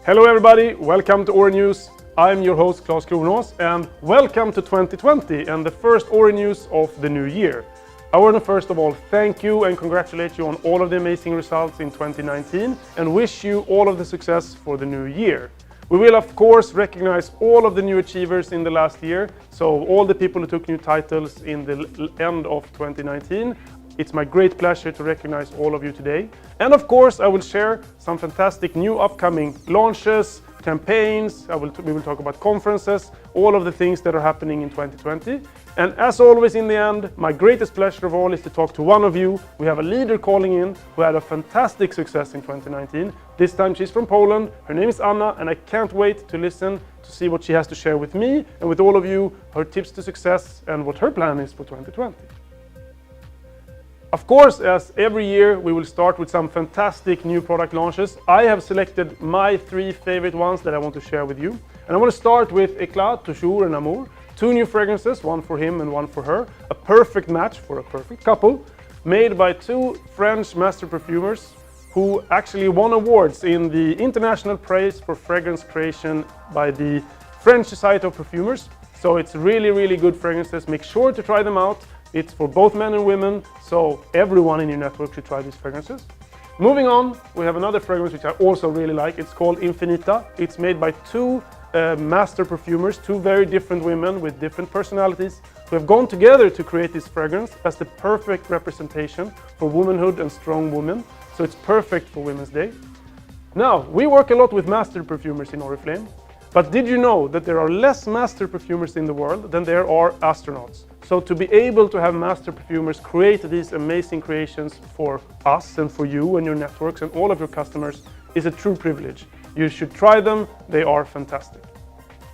Hello everybody, welcome to OriNews. I'm your host Claes Kronos and welcome to 2020 and the first OriNews of the new year. I want to first of all thank you and congratulate you on all of the amazing results in 2019 and wish you all of the success for the new year. We will of course recognize all of the new achievers in the last year, so all the people who took new titles in the end of 2019. It's my great pleasure to recognize all of you today. And of course I will share some fantastic new upcoming launches, campaigns, we will talk about conferences, all of the things that are happening in 2020. And as always in the end, my greatest pleasure of all is to talk to one of you. We have a leader calling in who had a fantastic success in 2019. This time she's from Poland, her name is Anna, and I can't wait to listen to see what she has to share with me and with all of you, her tips to success and what her plan is for 2020. Of course, as every year, we will start with some fantastic new product launches. I have selected my 3 favorite ones that I want to share with you. And I want to start with Éclat, Toujours and Amour. 2 new fragrances, one for him and one for her. A perfect match for a perfect couple, made by 2 French master perfumers who actually won awards in the International Praise for Fragrance Creation by the French Society of Perfumers. So it's really good fragrances. Make sure to try them out. It's for both men and women, so everyone in your network should try these fragrances. Moving on, we have another fragrance which I also really like. It's called Infinita. It's made by 2 master perfumers, 2 very different women with different personalities who have gone together to create this fragrance as the perfect representation for womanhood and strong women. So it's perfect for Women's Day. Now, we work a lot with master perfumers in Oriflame, but did you know that there are less master perfumers in the world than there are astronauts? So to be able to have master perfumers create these amazing creations for us and for you and your networks and all of your customers is a true privilege. You should try them, they are fantastic.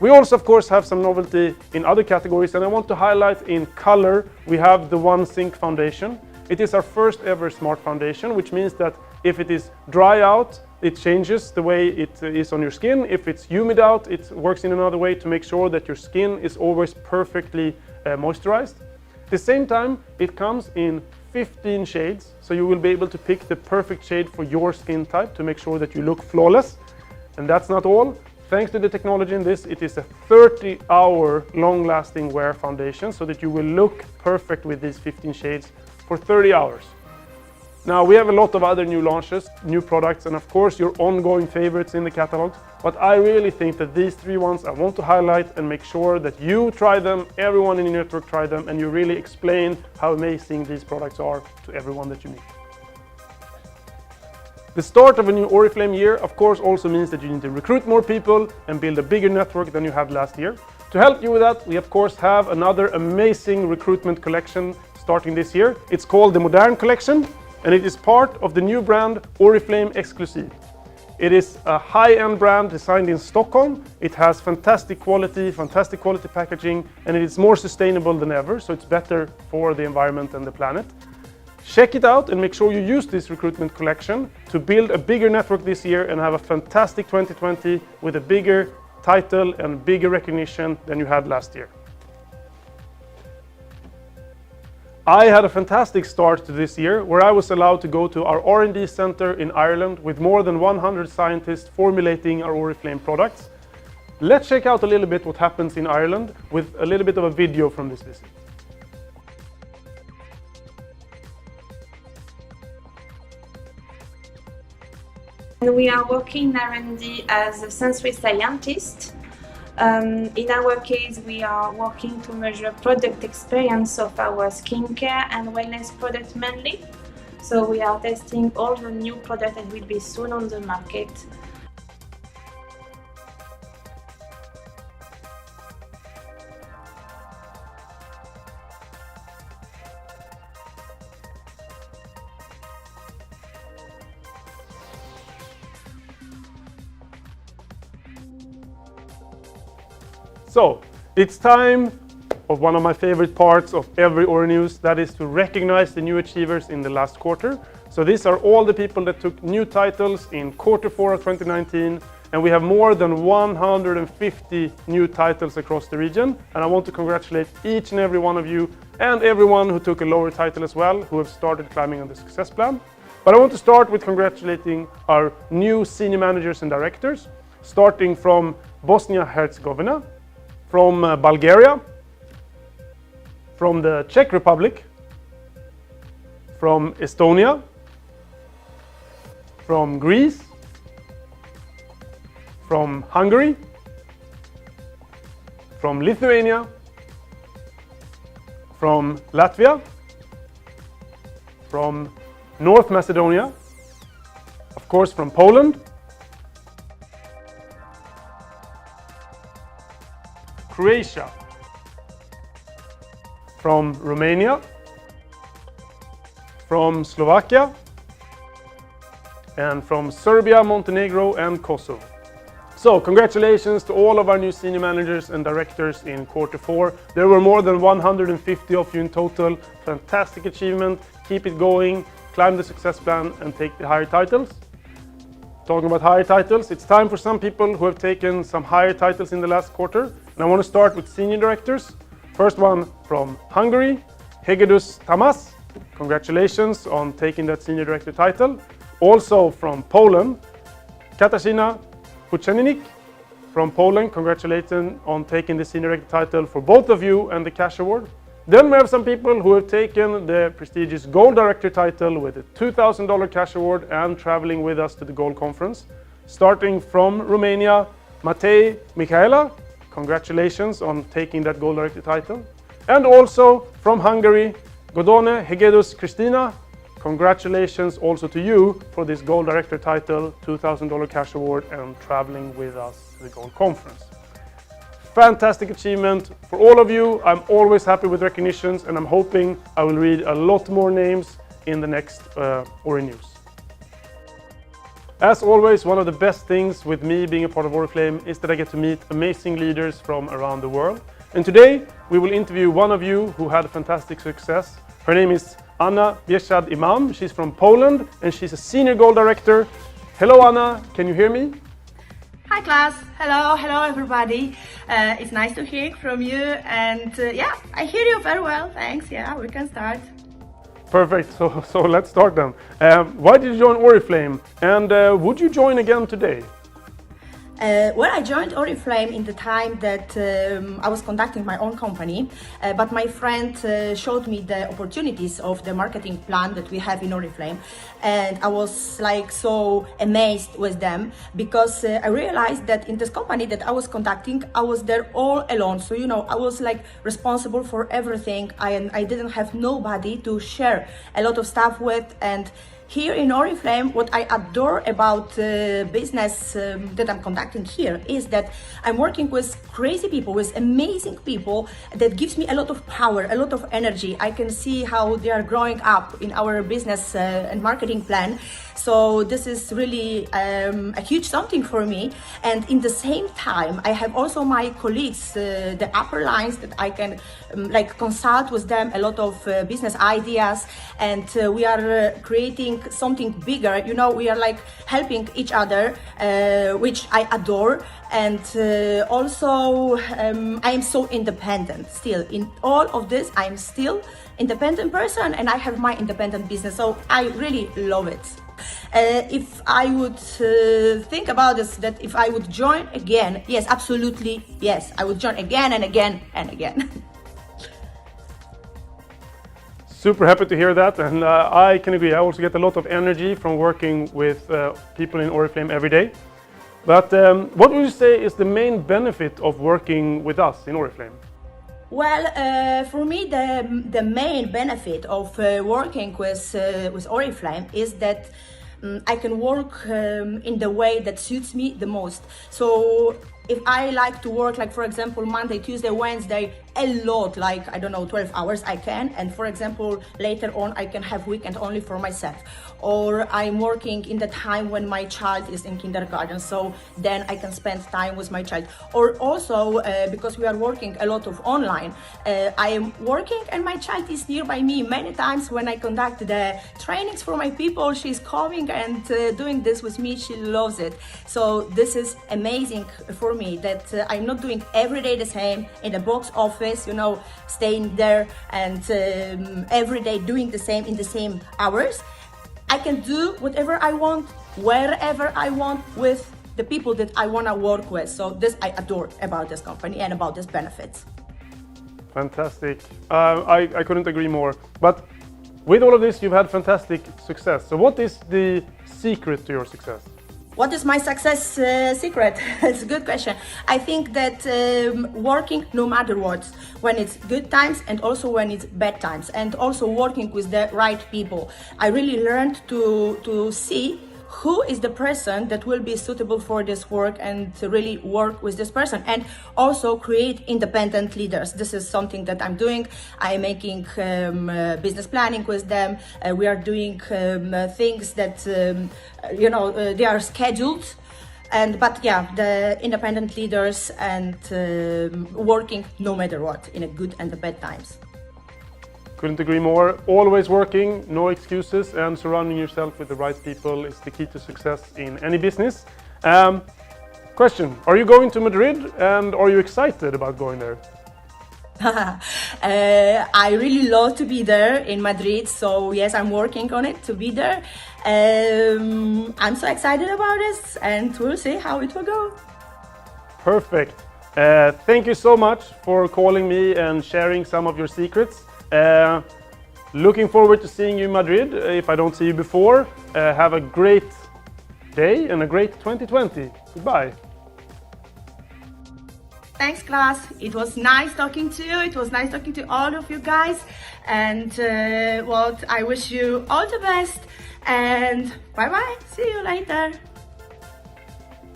We also of course have some novelty in other categories, and I want to highlight in color we have the One Sync foundation. It is our first ever smart foundation, which means that if it is dry out, it changes the way it is on your skin. If it's humid out, it works in another way to make sure that your skin is always perfectly moisturized. At the same time, it comes in 15 shades, so you will be able to pick the perfect shade for your skin type to make sure that you look flawless. And that's not all. Thanks to the technology in this, it is a 30-hour long-lasting wear foundation so that you will look perfect with these 15 shades for 30 hours. Now, we have a lot of other new launches, new products, and of course your ongoing favorites in the catalog. But I really think that these 3 ones I want to highlight and make sure that you try them, everyone in your network try them, and you really explain how amazing these products are to everyone that you meet. The start of a new Oriflame year, of course, also means that you need to recruit more people and build a bigger network than you had last year. To help you with that, we of course have another amazing recruitment collection starting this year. It's called the Modern Collection, and it is part of the new brand Oriflame Exclusive. It is a high-end brand designed in Stockholm. It has fantastic quality packaging, and it is more sustainable than ever, so it's better for the environment and the planet. Check it out and make sure you use this recruitment collection to build a bigger network this year and have a fantastic 2020 with a bigger title and bigger recognition than you had last year. I had a fantastic start to this year where I was allowed to go to our R&D center in Ireland with more than 100 scientists formulating our Oriflame products. Let's check out a little bit what happens in Ireland with a little bit of a video from this visit. We are working in R&D as a sensory scientist. In our case, we are working to measure product experience of our skincare and wellness products mainly. So we are testing all the new products that will be soon on the market. So, it's time of one of my favorite parts of every OriNews, that is to recognize the new achievers in the last quarter. So these are all the people that took new titles in Q4 of 2019, and we have more than 150 new titles across the region. And I want to congratulate each and every one of you and everyone who took a lower title as well, who have started climbing on the success plan. But I want to start with congratulating our new senior managers and directors. starting from Bosnia-Herzegovina, from Bulgaria, from the Czech Republic, from Estonia, from Greece, from Hungary, from Lithuania, from Latvia, from North Macedonia, of course from Poland, Croatia, from Romania, from Slovakia, and from Serbia, Montenegro, and Kosovo. So, congratulations to all of our new senior managers and directors in Q4. There were more than 150 of you in total. Fantastic achievement. Keep it going, climb the success plan, and take the higher titles. Talking about higher titles, it's time for some people who have taken some higher titles in the last quarter. And I want to start with senior directors. First one from Hungary, Hegedus Tamas. Congratulations on taking that senior director title. Also from Poland, Katarzyna Puczenik from Poland. Congratulations on taking the senior director title for both of you and the cash award. Then we have some people who have taken the prestigious gold director title with a $2,000 cash award and traveling with us to the gold conference. Starting from Romania, Matei Michaela. Congratulations on taking that gold director title. And also from Hungary, Godone Hegedus Christina. Congratulations also to you for this gold director title, $2,000 cash award, and traveling with us to the gold conference. Fantastic achievement for all of you. I'm always happy with recognitions, and I'm hoping I will read a lot more names in the next OriNews. As always, one of the best things with me being a part of Oriflame is that I get to meet amazing leaders from around the world. And today we will interview one of you who had a fantastic success. Her name is Anna Bieszczad Imam. She's from Poland and she's a senior goal director. Hello Anna, can you hear me? Hi class, hello everybody. It's nice to hear from you, and yeah, I hear you very well, thanks. Yeah, we can start. Perfect, so let's start then. Why did you join Oriflame, and would you join again today? Well, I joined Oriflame in the time that I was conducting my own company, but my friend showed me the opportunities of the marketing plan that we have in Oriflame, and I was like so amazed with them because I realized that in this company that I was conducting, I was there all alone. So, you know, I was like responsible for everything. I didn't have nobody to share a lot of stuff with. And here in Oriflame, what I adore about business that I'm conducting here is that I'm working with crazy people, with amazing people that gives me a lot of power, a lot of energy. I can see how they are growing up in our business and marketing plan. So this is really a huge something for me. And in the same time, I have also my colleagues, the upper lines that I can like consult with them a lot of business ideas, and we are creating something bigger. You know, we are like helping each other, which I adore. And also I am so independent still. In all of this, I'm still independent person, and I have my independent business, so I really love it. If I would think about this, that if I would join again, yes, absolutely, yes, I would join again and again and again. Super happy to hear that, and I can agree. I also get a lot of energy from working with people in Oriflame every day. But what would you say is the main benefit of working with us in Oriflame? Well, for me, the main benefit of working with Oriflame is that I can work in the way that suits me the most. So if I like to work, like for example, Monday, Tuesday, Wednesday, a lot, like, I don't know, 12 hours I can. And for example, later on, I can have weekend only for myself. Or I'm working in the time when my child is in kindergarten. So then I can spend time with my child. Or also, because we are working a lot of online, I am working and my child is nearby me. Many times when I conduct the trainings for my people, she's coming and doing this with me. She loves it. So this is amazing for me that I'm not doing every day the same in the box office, you know, staying there and every day doing the same in the same hours. I can do whatever I want, wherever I want, with the people that I want to work with. So this I adore about this company and about this benefits. Fantastic. I couldn't agree more. But with all of this, you've had fantastic success. So what is the secret to your success? What is my success secret? It's a good question. I think that working no matter what, when it's good times and also when it's bad times, and also working with the right people. I really learned to see who is the person that will be suitable for this work and to really work with this person, and also create independent leaders. This is something that I'm doing. I'm making business planning with them. We are doing things that they are scheduled, but yeah, the independent leaders and working no matter what, in a good and the bad times. Couldn't agree more. Always working, no excuses, and surrounding yourself with the right people is the key to success in any business. Question, are you going to Madrid, and are you excited about going there? I really love to be there in Madrid, so yes, I'm working on it to be there. I'm so excited about this, and we'll see how it will go. Perfect. Thank you so much for calling me and sharing some of your secrets. Looking forward to seeing you in Madrid. If I don't see you before, have a great day and a great 2020. Goodbye. Thanks, Klaas. It was nice talking to you. It was nice talking to all of you guys. And I wish you all the best. And bye-bye. See you later.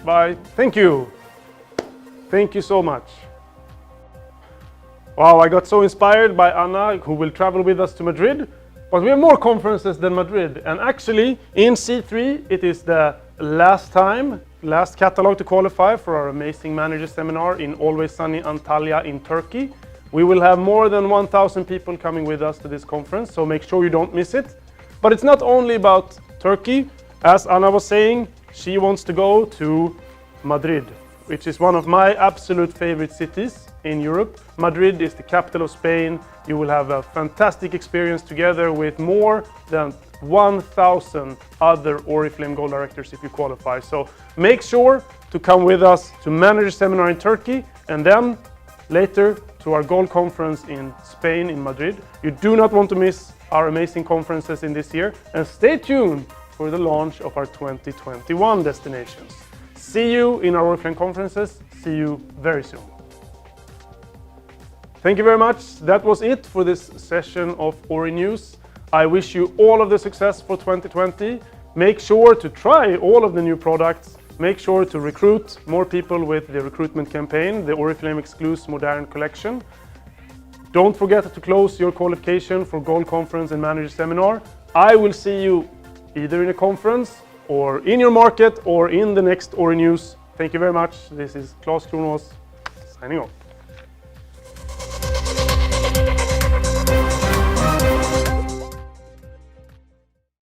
Bye. Thank you. Thank you so much. Wow, I got so inspired by Anna, who will travel with us to Madrid. But we have more conferences than Madrid. And actually, in C3, it is the last catalog to qualify for our Amazing Manager Seminar in Always Sunny Antalya in Turkey. We will have more than 1,000 people coming with us to this conference, so make sure you don't miss it. But it's not only about Turkey. As Anna was saying, she wants to go to Madrid, which is one of my absolute favorite cities in Europe. Madrid is the capital of Spain. You will have a fantastic experience together with more than 1,000 other Oriflame Gold Directors if you qualify. So make sure to come with us to Manager Seminar in Turkey, and then later to our Gold Conference in Spain, in Madrid. You do not want to miss our amazing conferences in this year, and stay tuned for the launch of our 2021 destinations. See you in our Oriflame conferences. See you very soon. Thank you very much. That was it for this session of OriNews. I wish you all of the success for 2020. Make sure to try all of the new products. Make sure to recruit more people with the recruitment campaign, the Oriflame Exclusive Modern Collection. Don't forget to close your qualification for Gold Conference and Manager Seminar. I will see you either in a conference or in your market or in the next OriNews. Thank you very much. This is Claes Kronos signing off.